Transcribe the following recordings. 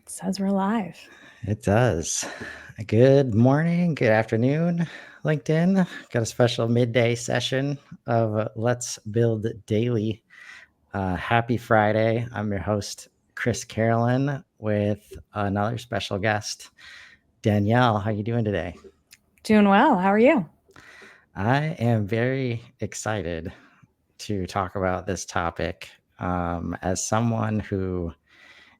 Says we're live. It does. Good morning, good afternoon, LinkedIn. Got a special midday session of Let's Build Daily. Happy Friday. I'm your host, Chris Carolan, with another special guest, Danielle. How you doing today? Doing well. How are you? I am very excited to talk about this topic as someone who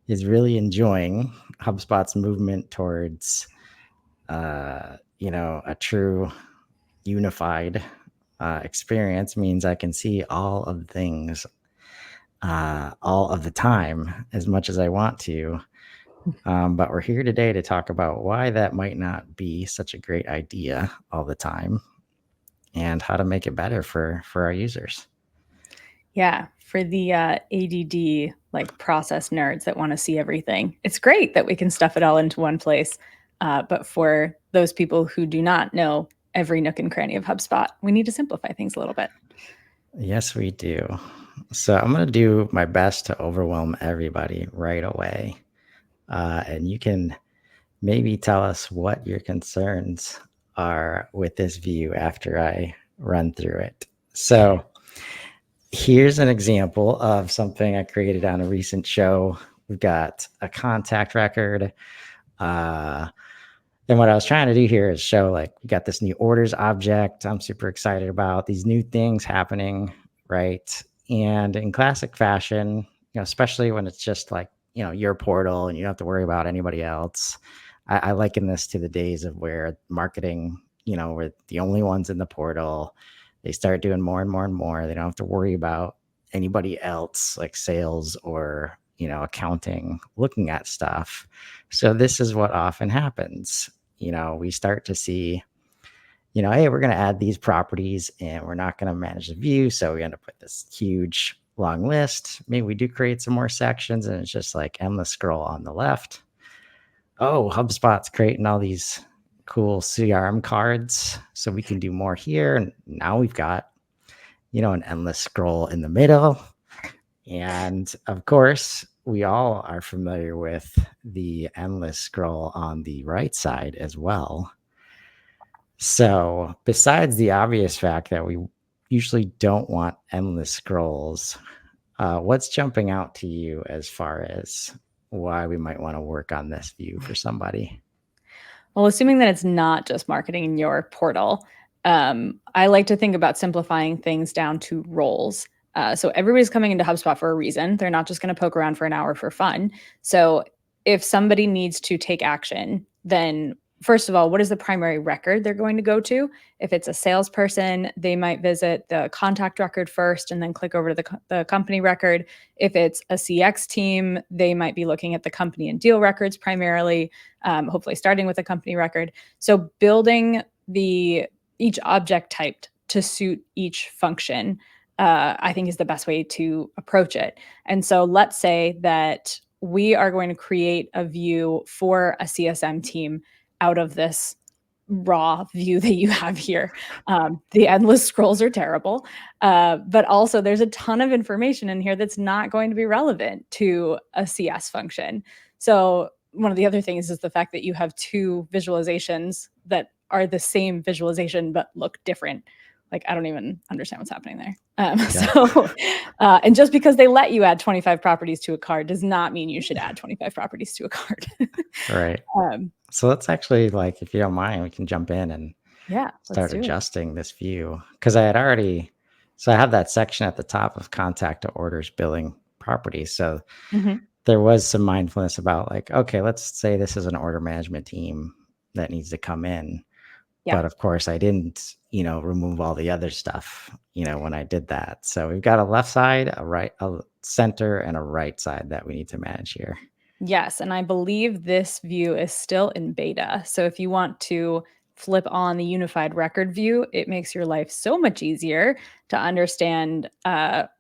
is really enjoying HubSpot's movement towards a true unified experience means I can see all of the things all of the time as much as I want to. But we're here today to talk about why that might not be such a great idea all the time and how to make it better for our users. Yeah, for the ADD like process nerds that want to see everything, it's great that we can stuff it all into one place. But for those people who do not know every nook and cranny of HubSpot, we need to simplify things a little bit. Yes, we do. So I'm going to do my best to overwhelm everybody right away. And you can maybe tell us what your concerns are with this view after I run through it. So here's an example of something I created on a recent show. We've got a contact record. And what I was trying to do here is show like we got this new orders object I'm super excited about, these new things happening, right? And in classic fashion, especially when it's just like, your portal and you don't have to worry about anybody else. I liken this to the days of where marketing, we're the only ones in the portal. They start doing more and more and more. They don't have to worry about anybody else like sales or, accounting looking at stuff. So this is what often happens. We start to see, hey, we're going to add these properties and we're not going to manage the view. So we end up with this huge long list. Maybe we do create some more sections and it's just like endless scroll on the left. Oh, HubSpot's creating all these cool CRM cards so we can do more here. And now we've got, an endless scroll in the middle. And of course, we all are familiar with the endless scroll on the right side as well. So, besides the obvious fact that we usually don't want endless scrolls, what's jumping out to you as far as why we might want to work on this view for somebody? Well, assuming that it's not just marketing in your portal, I like to think about simplifying things down to roles. So everybody's coming into HubSpot for a reason. They're not just going to poke around for an hour for fun. So if somebody needs to take action, then first of all, what is the primary record they're going to go to? If it's a salesperson, they might visit the contact record first and then click over to the company record. If it's a CX team, they might be looking at the company and deal records primarily, hopefully starting with a company record. So building each object type to suit each function, I think is the best way to approach it. And so let's say that we are going to create a view for a CSM team out of this raw view that you have here. The endless scrolls are terrible, but also there's a ton of information in here that's not going to be relevant to a CS function. So one of the other things is the fact that you have two visualizations that are the same visualization but look different. Like, I don't even understand what's happening there. And just because they let you add 25 properties to a card does not mean you should add 25 properties to a card. Right. So let's actually, like, if you don't mind, we can jump in and start adjusting this view. Because I have that section at the top of contact to orders billing properties. So there was some mindfulness about like, okay, let's say this is an order management team that needs to come in. Yeah. But of course I didn't, remove all the other stuff, when I did that. So we've got a left side, a center, and a right side that we need to manage here. Yes, and I believe this view is still in beta. So if you want to flip on the unified record view, it makes your life so much easier to understand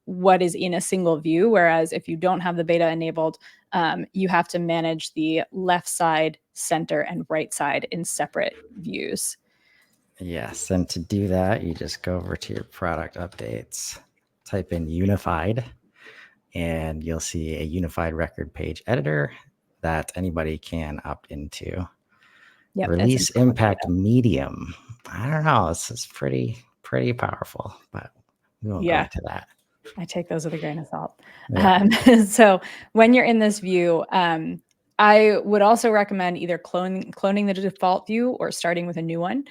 what is in a single view. Whereas if you don't have the beta enabled, you have to manage the left side, center, and right side in separate views. Yes, and to do that, you just go over to your product updates, type in unified, and you'll see a unified record page editor. that anybody can opt into. Yep, it's Release internal impact data. medium. I don't know. This is pretty powerful, but we won't go Yeah, into that. I take those with a grain of salt. Yeah. So when you're in this view, I would also recommend either cloning the default view or starting with a new one,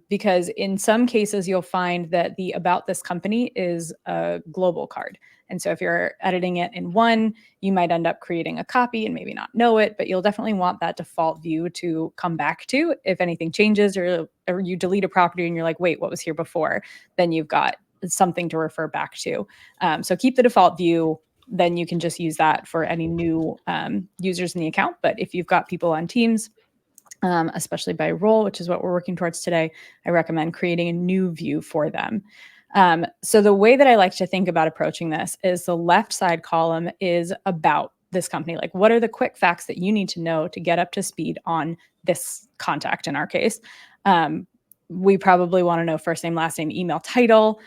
because in some cases you'll find that the about this company is a global card. And so if you're editing it in one, you might end up creating a copy and maybe not know it, but you'll definitely want that default view to come back to if anything changes, or you delete a property and you're like, wait, what was here before? Then you've got something to refer back to. So keep the default view, then you can just use that for any new users in the account. But if you've got people on teams, especially by role, which is what we're working towards today, I recommend creating a new view for them. So the way that I like to think about approaching this is the left side column is about this company. Like, what are the quick facts that you need to know to get up to speed on this contact in our case? We probably want to know first name, last name, email, title.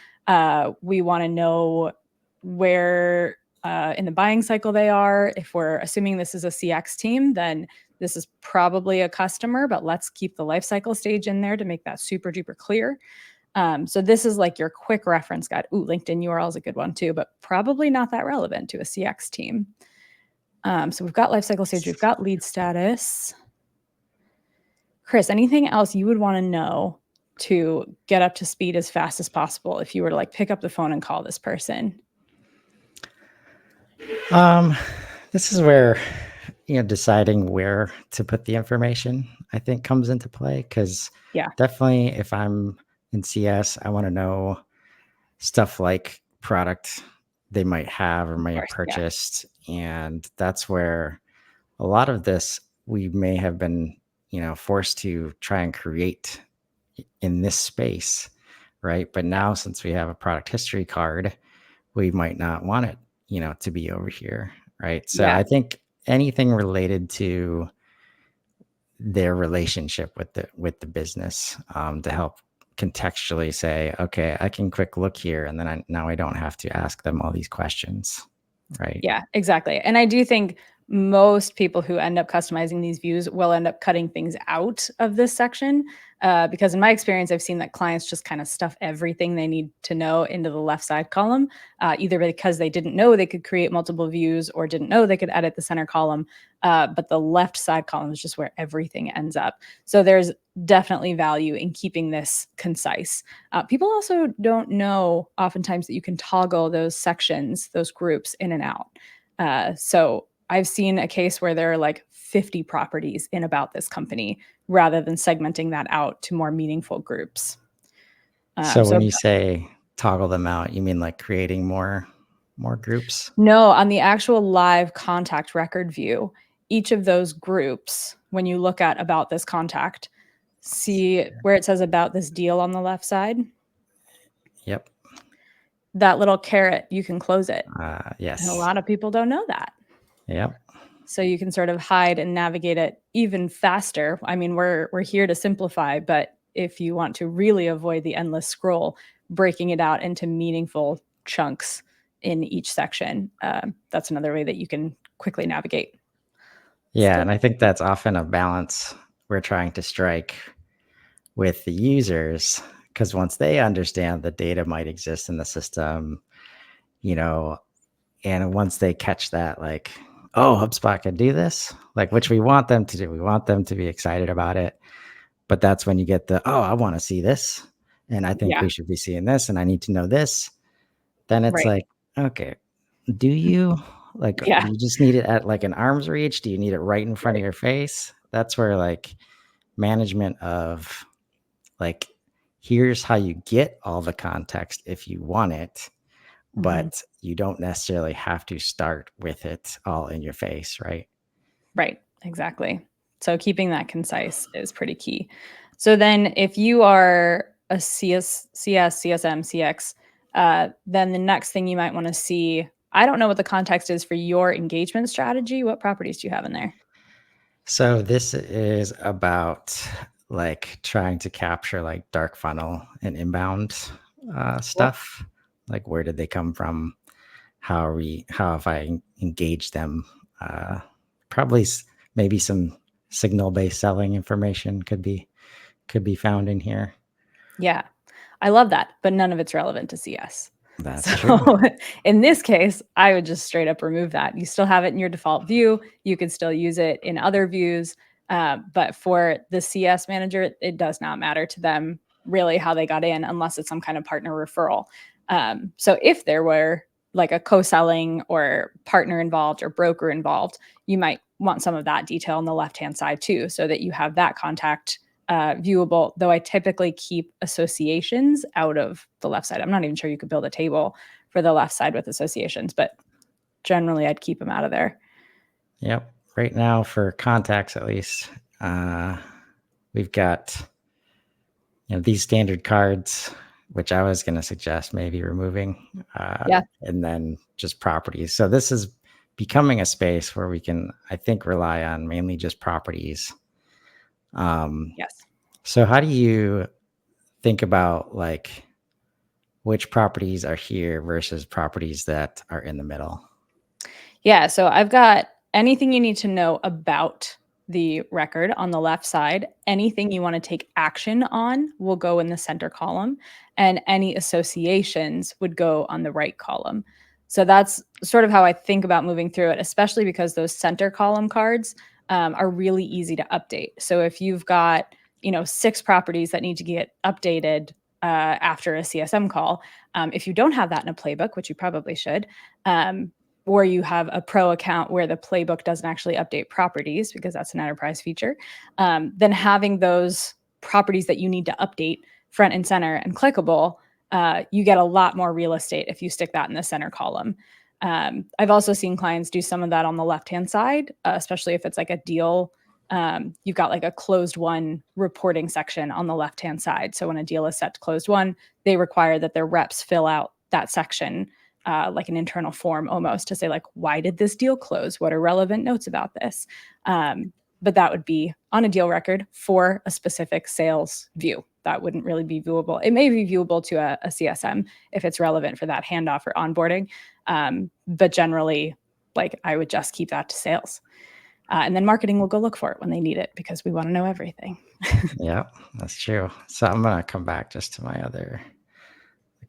We want to know where in the buying cycle they are. If we're assuming this is a CX team, then this is probably a customer, but let's keep the life cycle stage in there to make that super duper clear. So this is like your quick reference guide. Ooh, LinkedIn URL is a good one too, but probably not that relevant to a CX team. So we've got life cycle stage, we've got lead status. Chris, anything else you would want to know to get up to speed as fast as possible if you were to like pick up the phone and call this person? This is where deciding where to put the information, I think, comes into play, because Yeah, definitely if I'm in CS, I want to know stuff like product they might have or of may have course. Yeah, purchased, and that's where a lot of this we may have been forced to try and create in this space, right? But now, since we have a product history card, we might not want it to be over here, right? So yeah, I think anything related to their relationship with the business, to help contextually say, okay, I can quick look here, and then now I don't have to ask them all these questions, right? yeah, exactly. And I do think most people who end up customizing these views will end up cutting things out of this section, because in my experience, I've seen that clients just kind of stuff everything they need to know into the left side column, either because they didn't know they could create multiple views or didn't know they could edit the center column. But the left side column is just where everything ends up. So there's definitely value in keeping this concise. People also don't know oftentimes that you can toggle those sections, those groups in and out. So I've seen a case where there are like 50 properties in about this company rather than segmenting that out to more meaningful groups. So So when you say toggle them out, you mean like creating more groups? no, on the actual live contact record view, each of those groups, when you look at about this contact, see where it says about this deal on the left side, Yep. that little caret, you can close it. And a Yes. lot of people don't know that. Yep. So you can sort of hide and navigate it even faster. I mean, we're here to simplify, but if you want to really avoid the endless scroll, breaking it out into meaningful chunks in each section, that's another way that you can quickly navigate. Yeah, and I think that's often a balance we're trying to strike with the users, because once they understand the data might exist in the system, you know, and once they catch that, like, oh, HubSpot can do this, like, which we want them to do, we want them to be excited about it. But that's when you get the, oh, I want to see this, and I think Yeah, we should be seeing this, and I need to know this. Then it's right. like, okay, do you like, Yeah, you just need it at like an arm's reach? Do you need it right in front of right. your face? That's where like management of like, here's how you get all the context if you want it, Mhm. but you don't necessarily have to start with it all in your face, right? Right, exactly. So keeping that concise is pretty key. So then if you are a CS, CSM, CX, then the next thing you might want to see, I don't know what the context is for your engagement strategy. What properties do you have in there? So this is about like trying to capture like dark funnel and inbound Cool. stuff. Like, where did they come from? How have I engaged them probably maybe some signal-based selling information could be found in here. Yeah, I love that, but none of it's relevant to CS. That's So true. in this case, I would just straight up remove that. You still have it in your default view. You can still use it in other views. But for the CS manager, it does not matter to them really how they got in unless it's some kind of partner referral. So if there were like a co-selling or partner involved or broker involved, you might want some of that detail on the left-hand side too, so that you have that contact viewable, though I typically keep associations out of the left side. I'm not even sure you could build a table for the left side with associations, but generally I'd keep them out of there. Yep. Right now for contacts, at least, we've got, these standard cards, which I was going to suggest maybe removing, Yeah. and then just properties. So this is becoming a space where we can, I think, rely on mainly just properties. Yes. So how do you think about like which properties are here versus properties that are in the middle? Yeah. So I've got anything you need to know about the record on the left side. Anything you want to take action on will go in the center column, and any associations would go on the right column. So that's sort of how I think about moving through it, especially because those center column cards are really easy to update. So if you've got 6 properties that need to get updated after a CSM call, if you don't have that in a playbook, which you probably should, or you have a pro account where the playbook doesn't actually update properties because that's an enterprise feature, then having those properties that you need to update front and center and clickable, you get a lot more real estate if you stick that in the center column. I've also seen clients do some of that on the left-hand side, especially if it's like a deal. You've got like a closed one reporting section on the left-hand side. So when a deal is set to closed one, they require that their reps fill out that section, like an internal form almost, to say like, why did this deal close? What are relevant notes about this? But that would be on a deal record for a specific sales view. That wouldn't really be viewable. It may be viewable to a CSM if it's relevant for that handoff or onboarding. But generally, like I would just keep that to sales. And then marketing will go look for it when they need it because we want to know everything. Yeah, that's true. So I'm going to come back just to my other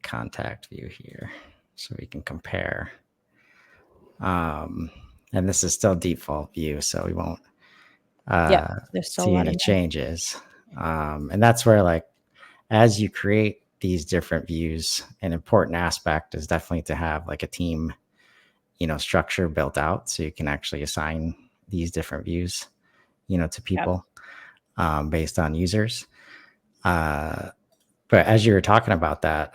contact view here so we can compare. And this is still default view, so we won't there's still a see lot any in there. changes. And that's where, like, as you create these different views, an important aspect is definitely to have like a team, structure built out so you can actually assign these different views, to people based on users. But as you were talking about that,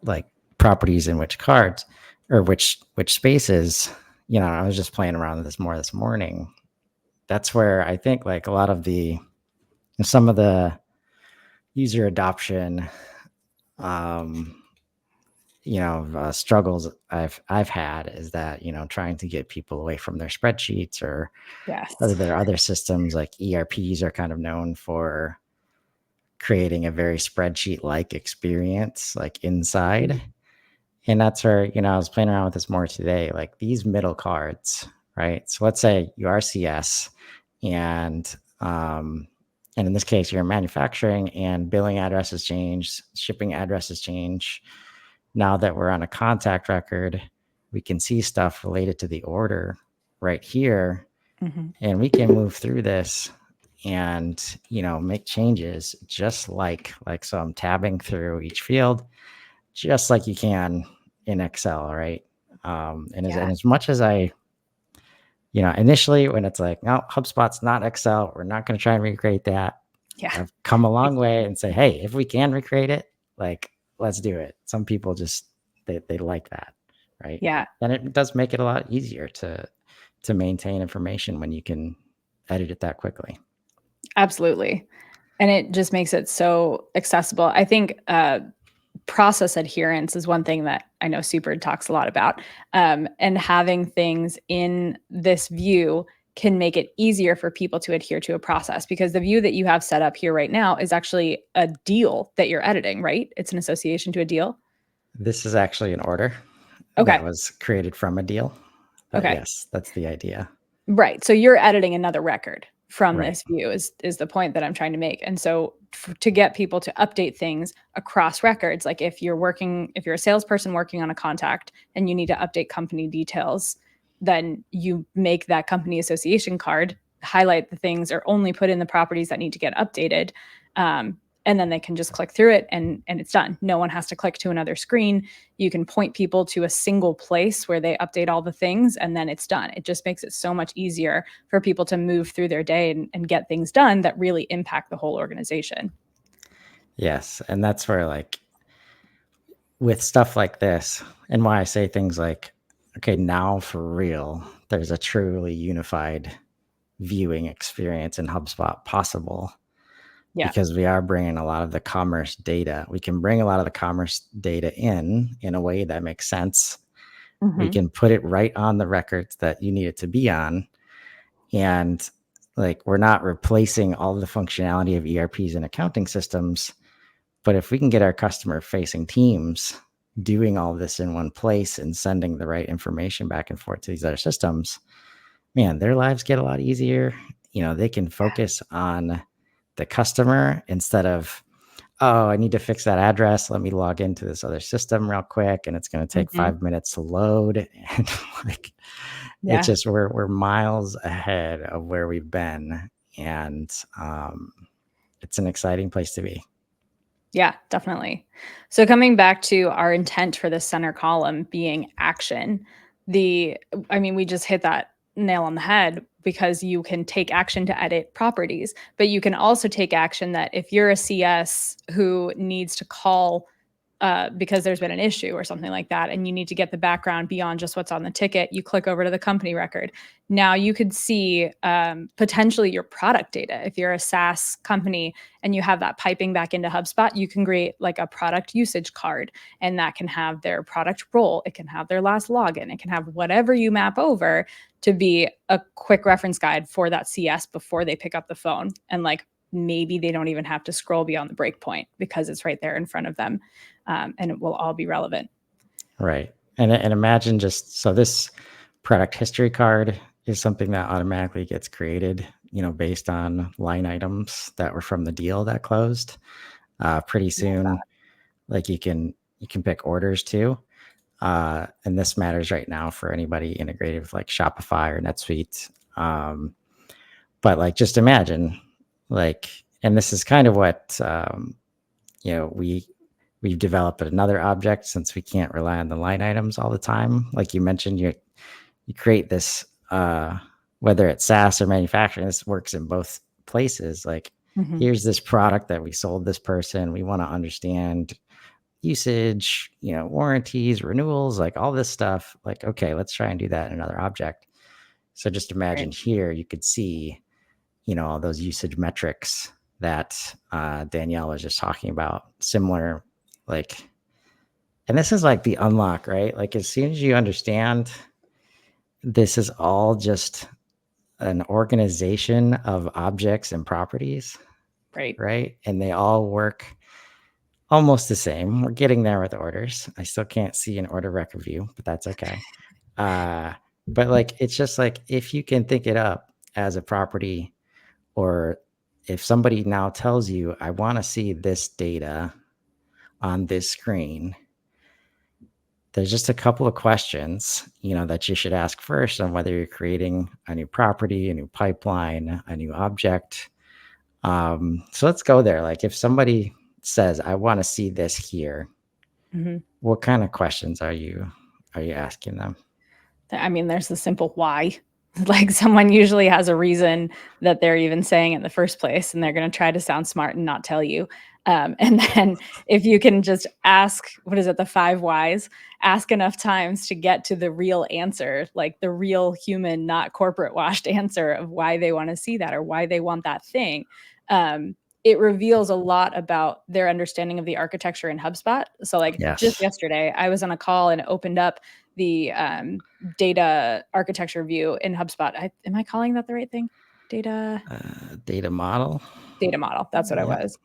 like properties in which cards or which spaces, I was just playing around with this more this morning. That's where I think like a lot of some of the user adoption, struggles I've had is that, trying to get people away from their spreadsheets or Yes. there are other systems like ERPs are kind of known for creating a very spreadsheet-like experience, like inside. And that's where, I was playing around with this more today, like these middle cards, right? So let's say you are CS and in this case, you're manufacturing and billing addresses change, shipping addresses change. Now that we're on a contact record, we can see stuff related to the order right here. Mm-hmm. And we can move through this and, make changes just like so I'm tabbing through each field, just like you can in Excel, right? And as much as I, initially when it's like, no, HubSpot's not Excel, we're not going to try and recreate that. Yeah. I've come a long way and say, hey, if we can recreate it, like, let's do it. Some people just, they like that, right? Yeah. And it does make it a lot easier to maintain information when you can edit it that quickly. Absolutely. And it just makes it so accessible. I think process adherence is one thing that I know Super talks a lot about. And having things in this view can make it easier for people to adhere to a process, because the view that you have set up here right now is actually a deal that you're editing, right? It's an association to a deal. This is actually an order Okay. that was created from a deal. But Okay. yes, that's the idea. Right. So you're editing another record from Right. this view is the point that I'm trying to make. And so to get people to update things across records, like if you're a salesperson working on a contact and you need to update company details, then you make that company association card, highlight the things or only put in the properties that need to get updated. And then they can just click through it and it's done. No one has to click to another screen. You can point people to a single place where they update all the things and then it's done. It just makes it so much easier for people to move through their day and get things done that really impact the whole organization. Yes. And that's where, like, with stuff like this, and why I say things like, okay, now for real, there's a truly unified viewing experience in HubSpot possible, Yeah. because we are bringing a lot of the commerce data. We can bring a lot of the commerce data in a way that makes sense. We Mm-hmm. can put it right on the records that you need it to be on. And like, we're not replacing all the functionality of ERPs and accounting systems. But if we can get our customer facing teams doing all this in one place and sending the right information back and forth to these other systems, man, their lives get a lot easier. They can focus on the customer instead of, oh, I need to fix that address. Let me log into this other system real quick. And it's going to take Mm-hmm. 5 minutes to load. And like, it's Yeah. just, we're miles ahead of where we've been. And it's an exciting place to be. Yeah, definitely. So coming back to our intent for the center column being action, we just hit that nail on the head because you can take action to edit properties, but you can also take action that if you're a CS who needs to call because there's been an issue or something like that, and you need to get the background beyond just what's on the ticket, you click over to the company record. Now you could see potentially your product data. If you're a SaaS company and you have that piping back into HubSpot, you can create like a product usage card, and that can have their product role, it can have their last login, it can have whatever you map over to be a quick reference guide for that CS before they pick up the phone. And like maybe they don't even have to scroll beyond the breakpoint because it's right there in front of them. And it will all be relevant. Right. And imagine just, so this product history card is something that automatically gets created, based on line items that were from the deal that closed. Pretty soon, like you can pick orders too. And this matters right now for anybody integrated with like Shopify or NetSuite. But like, just imagine, like, and this is kind of what, we've developed another object, since we can't rely on the line items all the time. Like you mentioned, you create this, whether it's SaaS or manufacturing, this works in both places. Like, Mm-hmm. here's this product that we sold this person. We want to understand usage, warranties, renewals, like all this stuff. Like, okay, let's try and do that in another object. So just imagine Right. here, you could see, all those usage metrics that Danielle was just talking about, similar, like, and this is like the unlock, right? Like, as soon as you understand this is all just an organization of objects and properties, Right. right? And they all work almost the same. We're getting there with orders. I still can't see an order record view, but that's okay. Uh, but like, it's just like, if you can think it up as a property, or if somebody now tells you, I want to see this data on this screen, there's just a couple of questions, that you should ask first on whether you're creating a new property, a new pipeline, a new object. So let's go there. Like, if somebody says, I want to see this here, Mm-hmm. what kind of questions are you asking them? There's the simple why. Like someone usually has a reason that they're even saying it in the first place, and they're going to try to sound smart and not tell you. And then if you can just ask, what is it, the 5 whys, ask enough times to get to the real answer, like the real human, not corporate washed answer of why they want to see that or why they want that thing. It reveals a lot about their understanding of the architecture in HubSpot. So like just Yes. yesterday, I was on a call and it opened up the data architecture view in HubSpot. Am I calling that the right thing? Data model. Data model. That's what I Yep. was.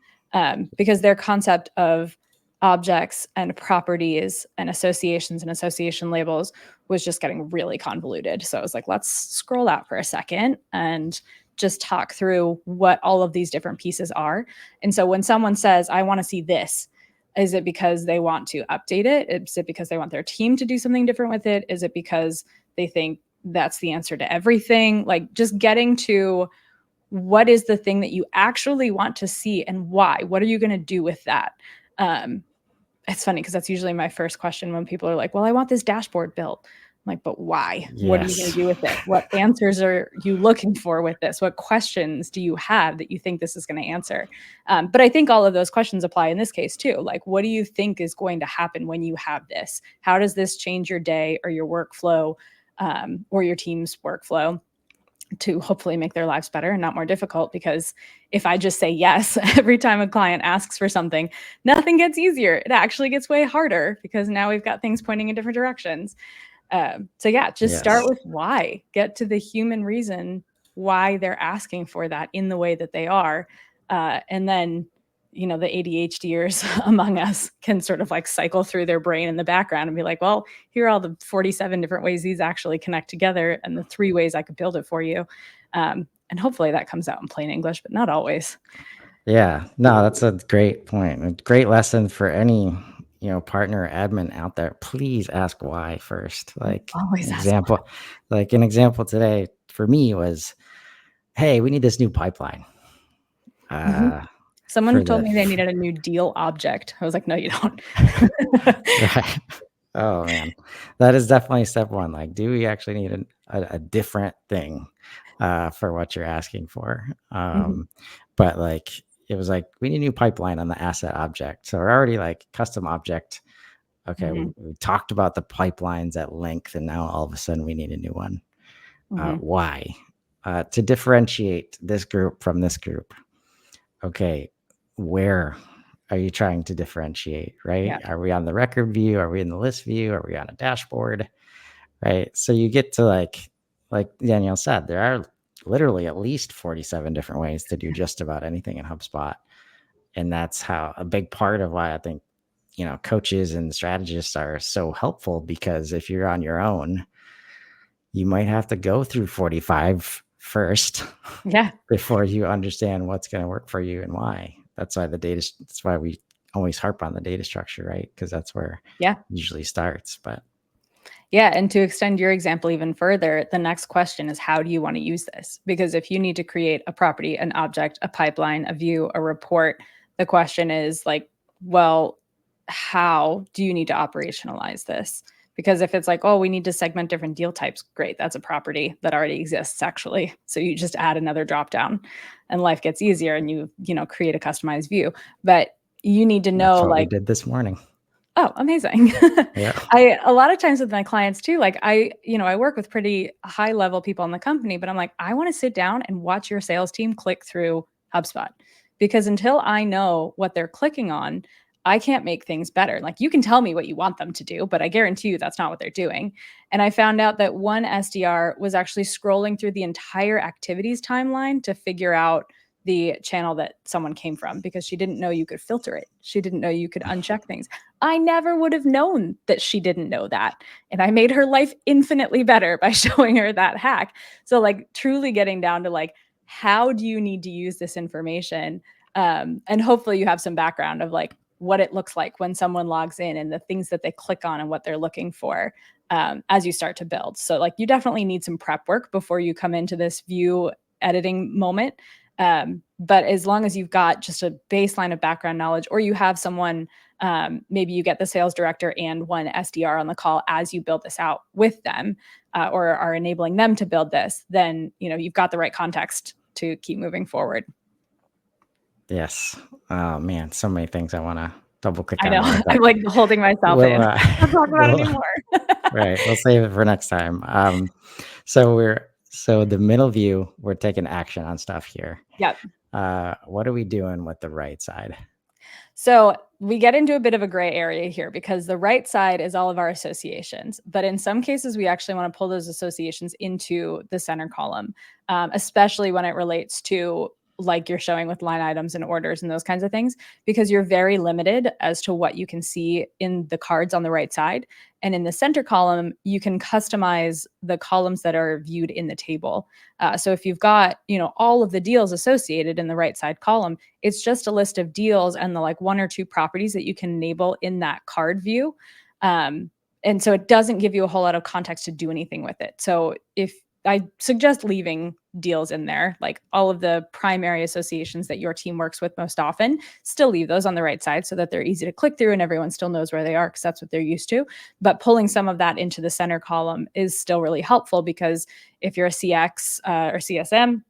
Because their concept of objects and properties and associations and association labels was just getting really convoluted. So I was like, let's scroll out for a second and just talk through what all of these different pieces are. And so when someone says, I want to see this, is it because they want to update it? Is it because they want their team to do something different with it? Is it because they think that's the answer to everything? Like, just getting to what is the thing that you actually want to see and why? What are you going to do with that? It's funny because that's usually my first question when people are like, well, I want this dashboard built. I'm like, but why? What are you going to do with it? What answers are you looking for with this? What questions do you have that you think this is going to answer? But I think all of those questions apply in this case too. Like, what do you think is going to happen when you have this? How does this change your day or your workflow, or your team's workflow, to hopefully make their lives better and not more difficult? Because if I just say yes every time a client asks for something, nothing gets easier. It actually gets way harder because now we've got things pointing in different directions. So yeah, just start with why. Get to the human reason why they're asking for that in the way that they are. And then, you know, the ADHDers among us can sort of like cycle through their brain in the background and be like, well, here are all the 47 different ways these actually connect together and the 3 ways I could build it for you. And hopefully that comes out in plain English, but not always. Yeah, no, that's a great point. A great lesson for any, partner or admin out there. Please ask why first. Like Always an ask why. example, like an example today for me was, hey, we need this new pipeline. Someone For told the me they needed a new deal object. I was like, no, you don't. right. Oh man, that is definitely step one. Like, do we actually need a different thing for what you're asking for? But like, it was like we need a new pipeline on the asset object. So we're already like custom object. Okay, we talked about the pipelines at length, and now all of a sudden we need a new one. Why? To differentiate this group from this group. Okay, where are you trying to differentiate, right? Yeah. Are we on the record view? Are we in the list view? Are we on a dashboard? Right. So you get to like Danielle said, there are literally at least 47 different ways to do just about anything in HubSpot. And that's how a big part of why I think, coaches and strategists are so helpful, because if you're on your own, you might have to go through 45 first. Yeah. Before you understand what's going to work for you and why. That's why we always harp on the data structure, right? Because that's where it usually starts. But yeah, and to extend your example even further, the next question is, how do you want to use this? Because if you need to create a property, an object, a pipeline, a view, a report, the question is like, well, how do you need to operationalize this? Because if it's like, oh, we need to segment different deal types, great, that's a property that already exists actually. So you just add another dropdown and life gets easier and you create a customized view. But you need to know, that's what like, we did this morning. Oh, amazing. Yeah. A lot of times with my clients too, like I work with pretty high level people in the company, but I'm like, I want to sit down and watch your sales team click through HubSpot, because until I know what they're clicking on, I can't make things better. Like, you can tell me what you want them to do, but I guarantee you that's not what they're doing. And I found out that one SDR was actually scrolling through the entire activities timeline to figure out the channel that someone came from, because she didn't know you could filter it. She didn't know you could uncheck things. I never would have known that she didn't know that. And I made her life infinitely better by showing her that hack. So like, truly getting down to like, how do you need to use this information? And hopefully you have some background of like what it looks like when someone logs in and the things that they click on and what they're looking for, as you start to build. So like, you definitely need some prep work before you come into this view editing moment. But as long as you've got just a baseline of background knowledge, or you have someone, maybe you get the sales director and one SDR on the call as you build this out with them, or are enabling them to build this, then you've got the right context to keep moving forward. Yes. Oh man, so many things I want to double click I on know. there. I'm like holding myself in. I'll talk about it anymore. Right. We'll save it for next time. So the middle view, we're taking action on stuff here. Yep. What are we doing with the right side? So we get into a bit of a gray area here, because the right side is all of our associations. But in some cases, we actually want to pull those associations into the center column, especially when it relates to like you're showing with line items and orders and those kinds of things, because you're very limited as to what you can see in the cards on the right side. And in the center column, you can customize the columns that are viewed in the table. So if you've got, all of the deals associated in the right side column, it's just a list of deals and the like one or two properties that you can enable in that card view. And so it doesn't give you a whole lot of context to do anything with it. So if I suggest leaving deals in there, like all of the primary associations that your team works with most often, still leave those on the right side so that they're easy to click through and everyone still knows where they are because that's what they're used to. But pulling some of that into the center column is still really helpful, because if you're a CX or CSM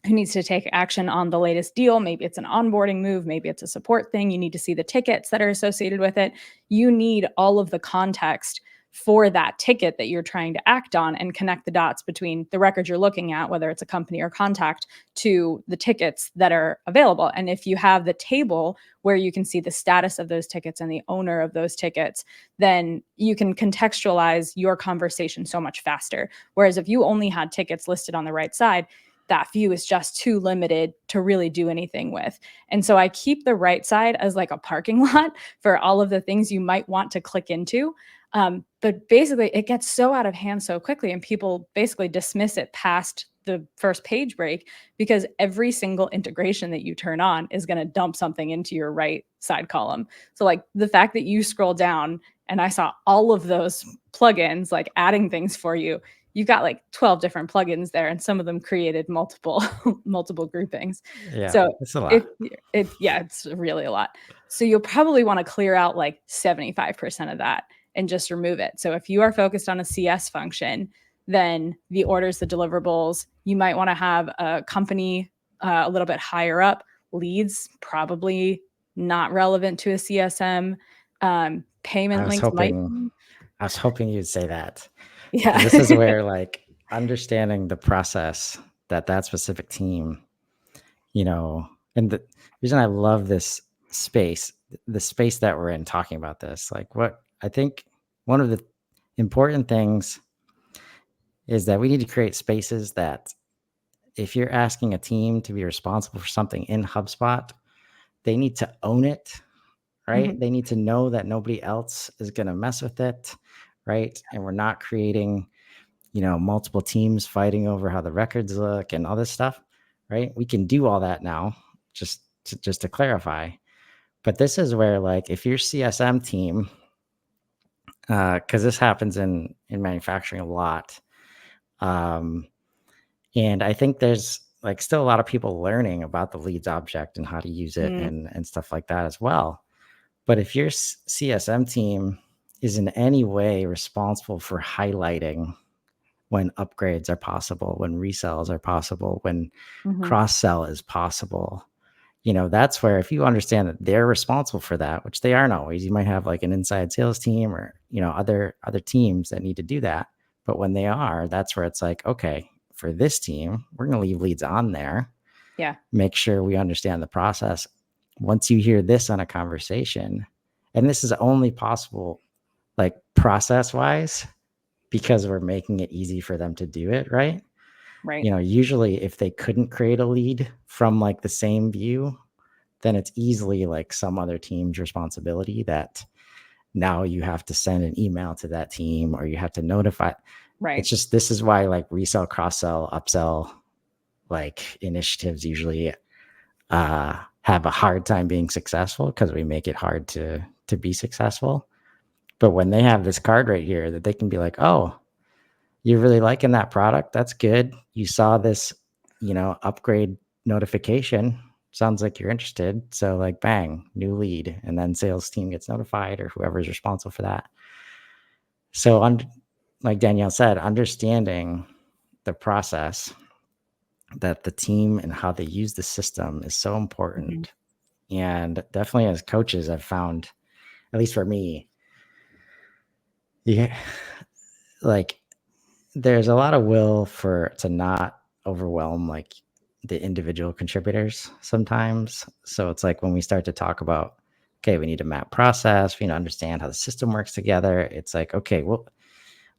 who needs to take action on the latest deal, maybe it's an onboarding move, maybe it's a support thing, you need to see the tickets that are associated with it. You need all of the context for that ticket that you're trying to act on and connect the dots between the record you're looking at, whether it's a company or contact, to the tickets that are available. And if you have the table where you can see the status of those tickets and the owner of those tickets, then you can contextualize your conversation so much faster. Whereas if you only had tickets listed on the right side, that view is just too limited to really do anything with. And so I keep the right side as like a parking lot for all of the things you might want to click into. But basically, it gets so out of hand so quickly, and people basically dismiss it past the first page break, because every single integration that you turn on is going to dump something into your right side column. So like the fact that you scroll down and I saw all of those plugins like adding things for you, you've got like 12 different plugins there, and some of them created multiple groupings. Yeah, So it's a lot. it's really a lot. So you'll probably want to clear out like 75% of that and just remove it. So if you are focused on a CS function, then the orders, the deliverables, you might want to have a company a little bit higher up. Leads, probably not relevant to a CSM. Payment links might be. I was hoping you'd say that. Yeah. This is where like understanding the process that specific team, and the reason I love this space, the space that we're in talking about this, like what I think one of the important things is that we need to create spaces that if you're asking a team to be responsible for something in HubSpot, they need to own it, right? Mhm. They need to know that nobody else is going to mess with it, right? And we're not creating, multiple teams fighting over how the records look and all this stuff, right? We can do all that now, just to clarify. But this is where, like, if your CSM team, because this happens in manufacturing a lot, and I think there's like still a lot of people learning about the leads object and how to use it and stuff like that as well. But if your CSM team is in any way responsible for highlighting when upgrades are possible, when resells are possible, when Mhm. cross sell is possible, that's where if you understand that they're responsible for that, which they aren't always, you might have like an inside sales team or, other teams that need to do that. But when they are, that's where it's like, okay, for this team, we're going to leave leads on there. Yeah. Make sure we understand the process. Once you hear this on a conversation, and this is only possible like process wise, because we're making it easy for them to do it, right? Right. Usually if they couldn't create a lead from like the same view, then it's easily like some other team's responsibility that now you have to send an email to that team or you have to notify. Right. It's just, this is why like resell, cross sell, upsell, like initiatives usually have a hard time being successful because we make it hard to be successful. But when they have this card right here that they can be like, oh, you're really liking that product. That's good. You saw this, upgrade notification. Sounds like you're interested. So like bang, new lead. And then sales team gets notified or whoever's responsible for that. So like Danielle said, understanding the process that the team and how they use the system is so important. And definitely as coaches, I've found, at least for me, yeah, like there's a lot of will to not overwhelm like the individual contributors sometimes. So it's like when we start to talk about, okay, we need to map process, we need to understand how the system works together. It's like, okay, we'll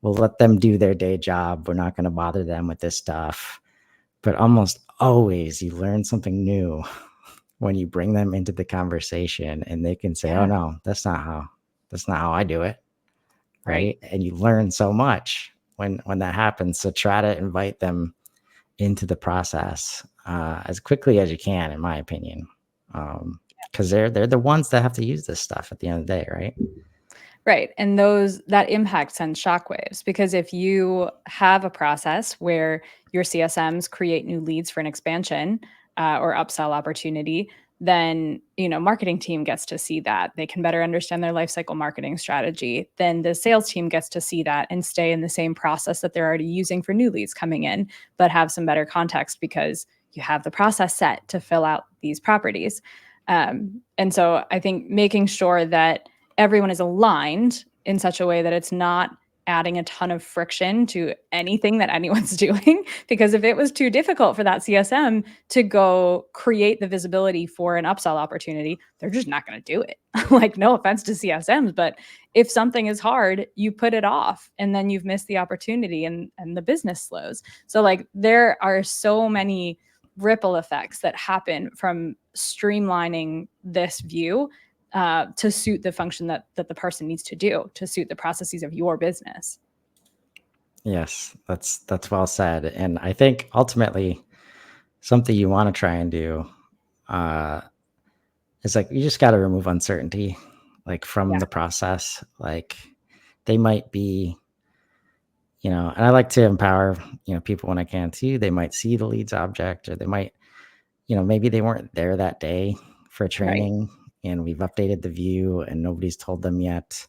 let them do their day job. We're not going to bother them with this stuff. But almost always you learn something new when you bring them into the conversation and they can say, oh Yeah. no, that's not how I do it. Right. Right. And you learn so much when that happens. So try to invite them into the process as quickly as you can, in my opinion. Because they're the ones that have to use this stuff at the end of the day, right? Right. And that impact sends shockwaves, because if you have a process where your CSMs create new leads for an expansion or upsell opportunity, then marketing team gets to see that. They can better understand their lifecycle marketing strategy. Then the sales team gets to see that and stay in the same process that they're already using for new leads coming in, but have some better context because you have the process set to fill out these properties. And so I think making sure that everyone is aligned in such a way that it's not adding a ton of friction to anything that anyone's doing. Because if it was too difficult for that CSM to go create the visibility for an upsell opportunity, they're just not going to do it. Like, no offense to CSMs, but if something is hard, you put it off and then you've missed the opportunity, and the business slows. So like there are so many ripple effects that happen from streamlining this view to suit the function that the person needs to do, to suit the processes of your business. Yes, that's well said. And I think ultimately something you want to try and do uh, is like you just got to remove uncertainty, like from Yeah. the process. Like they might be, and I like to empower, people when I can too. They might see the leads object, or they might, maybe they weren't there that day for Right. training, and we've updated the view, and nobody's told them yet.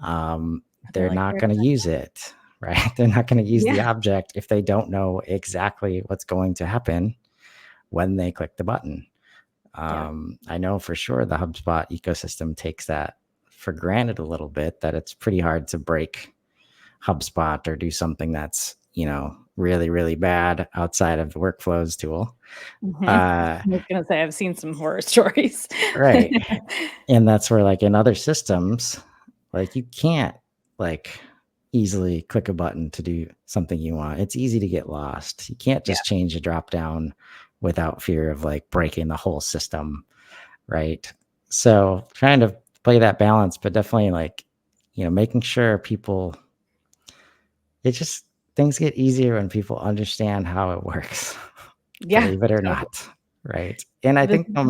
Um, They're they're like, not where going did to use it, right? They're not going to use the yeah. object if they don't know exactly what's going to happen when they click the button. Yeah. I know for sure the HubSpot ecosystem takes that for granted a little bit, that it's pretty hard to break HubSpot or do something that's, really, really bad outside of the workflows tool. Mhm. Uh, I was gonna say I've seen some horror stories. right. And that's where, like, in other systems, like, you can't, like, easily click a button to do something you want. It's easy to get lost. You can't Yeah. just change a drop down without fear of, like, breaking the whole system, right? So trying to play that balance, but definitely, like, making sure people, it just, things get easier when people understand how it works, Yeah. believe it or Totally. not, right? And I This think is not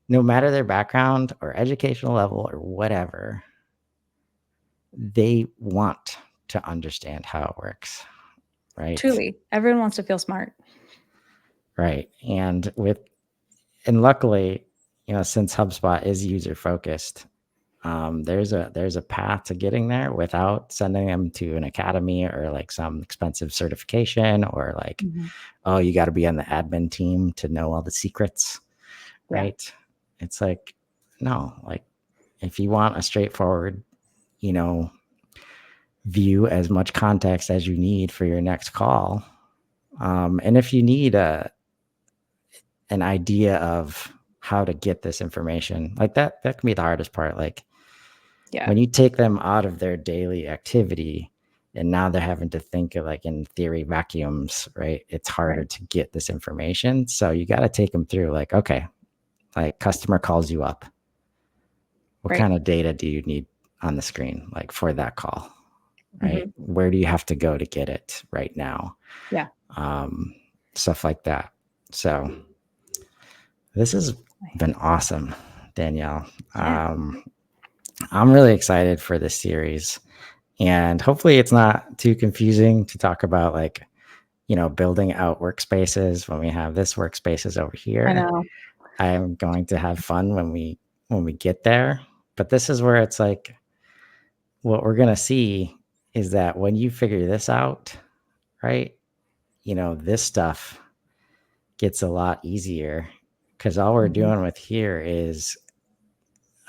no matter their background or educational level or whatever, they want to understand how it works, right? truly, everyone wants to feel smart. Right. And luckily, since HubSpot is user focused, there's a path to getting there without sending them to an academy or like some expensive certification, or like, Mhm. oh, you got to be on the admin team to know all the secrets, Yeah. right? It's like, no, like if you want a straightforward, you know, view as much context as you need for your next call. And if you need an idea of how to get this information, like that can be the hardest part. Like Yeah. when you take them out of their daily activity and now they're having to think of, like, in theory, vacuums, right? It's harder Right. to get this information. So you got to take them through, like, okay, like customer calls you up. What Right. kind of data do you need on the screen, like for that call? Right? Mhm. Where do you have to go to get it right now? Yeah. Um, Stuff like that. So this has been awesome, Danielle. Yeah. I'm really excited for this series, and hopefully it's not too confusing to talk about, like, building out workspaces when we have this workspaces over I here. know. I'm going to have fun when we get there. But this is where it's like, what we're going to see is that when you figure this out, right? This stuff gets a lot easier, because all we're Mhm. doing with here is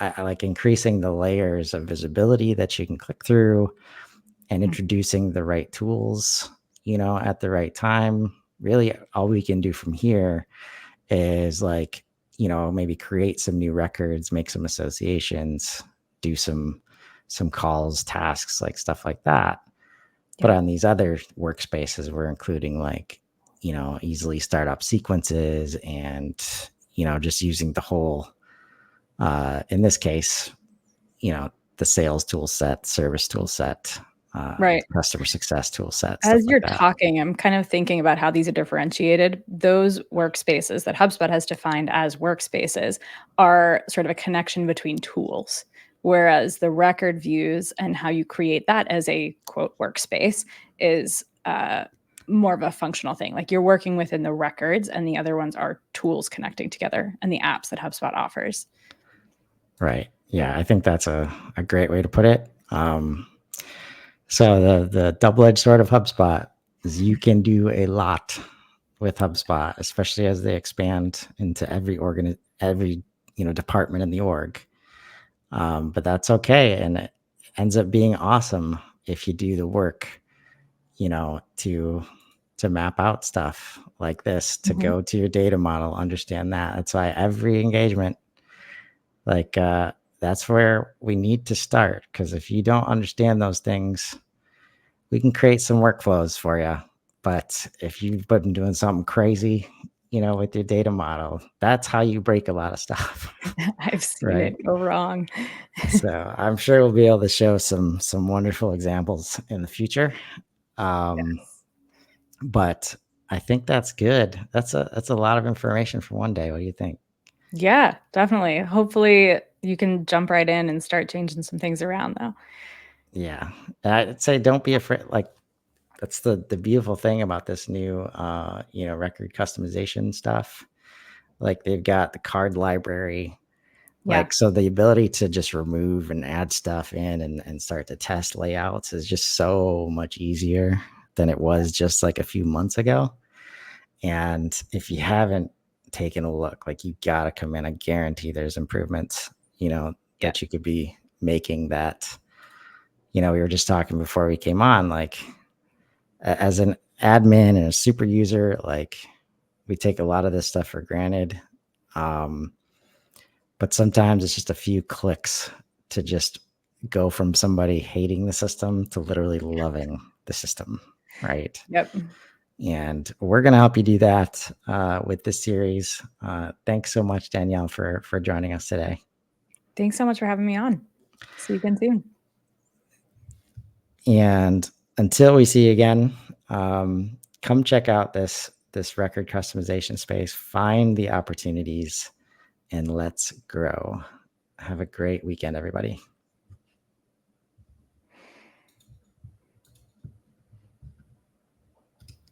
I like increasing the layers of visibility that you can click through, and Mhm. introducing the right tools, at the right time. Really, all we can do from here is, like, maybe create some new records, make some associations, do some calls, tasks, like stuff like that. But Yeah. on these other workspaces, we're including, like, easily start up sequences and, just using the whole, in this case, the sales tool set, service tool set, Right. customer success tool set, stuff As like you're that. talking, I'm kind of thinking about how these are differentiated. Those workspaces that HubSpot has defined as workspaces are sort of a connection between tools, whereas the record views and how you create that as a quote workspace is more of a functional thing. Like you're working within the records, and the other ones are tools connecting together and the apps that HubSpot offers. Right. Yeah, I think that's a great way to put it. So the double-edged sword of HubSpot is you can do a lot with HubSpot, especially as they expand into every department in the org. But that's okay, and it ends up being awesome if you do the work, to map out stuff like this, to Mhm. go to your data model, understand that. That's why every engagement, like that's where we need to start, because if you don't understand those things, we can create some workflows for you. But if you've been doing something crazy, with your data model, that's how you break a lot of stuff. I've seen Right. it go wrong. So I'm sure we'll be able to show some wonderful examples in the future. Um, Yes. but I think that's good. That's a lot of information for one day. What do you think? Yeah, definitely. Hopefully, you can jump right in and start changing some things around, though. Yeah. I'd say don't be afraid. Like, that's the beautiful thing about this new record customization stuff. Like, they've got the card library. Yeah. Like, so the ability to just remove and add stuff in and start to test layouts is just so much easier than it was just like a few months ago. And if you haven't taken a look, like, you got to come in. I guarantee there's improvements, Yeah. that you could be making that, we were just talking before we came on, like, as an admin and a super user, like, we take a lot of this stuff for granted. Um, but sometimes it's just a few clicks to just go from somebody hating the system to literally loving the system. Right. Yep. And we're going to help you do that with this series. Thanks so much, Danielle, for joining us today. Thanks so much for having me on. See you again soon. And until we see you again, come check out this record customization space. Find the opportunities and let's grow. Have a great weekend, everybody.